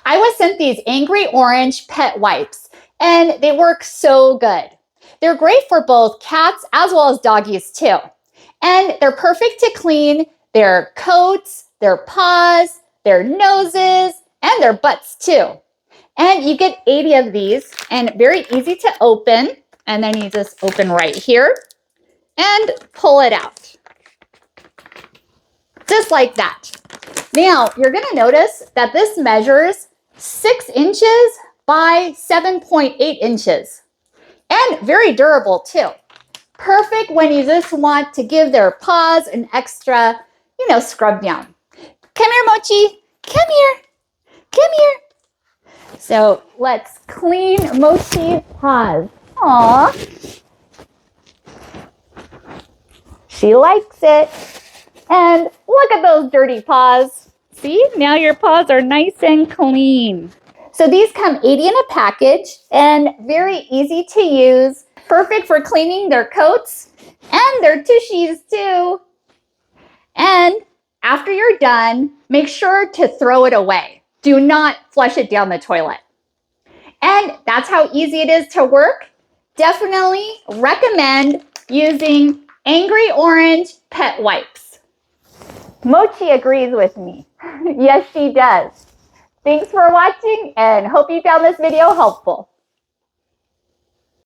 I was sent these Angry Orange pet wipes, and they work so good. They're great for both cats as well as doggies too. And they're perfect to clean their coats, their paws, their noses, and their butts too. And you get 80 of these, and very easy to open. And then you just open right here and pull it out. Just like that. Now, you're going to notice that this measures 6 inches by 7.8 inches. And very durable too. Perfect when you just want to give their paws an extra, scrub down. Come here, Mochi. Come here. Come here. So let's clean Mochi's paws. Aww. She likes it. And look at those dirty paws. See, now your paws are nice and clean. So these come 80 in a package and very easy to use. Perfect for cleaning their coats and their tushies too. And after you're done, make sure to throw it away. Do not flush it down the toilet. And that's how easy it is to work. Definitely recommend using Angry Orange pet wipes. Mochi agrees with me. Yes, she does. Thanks for watching and hope you found this video helpful.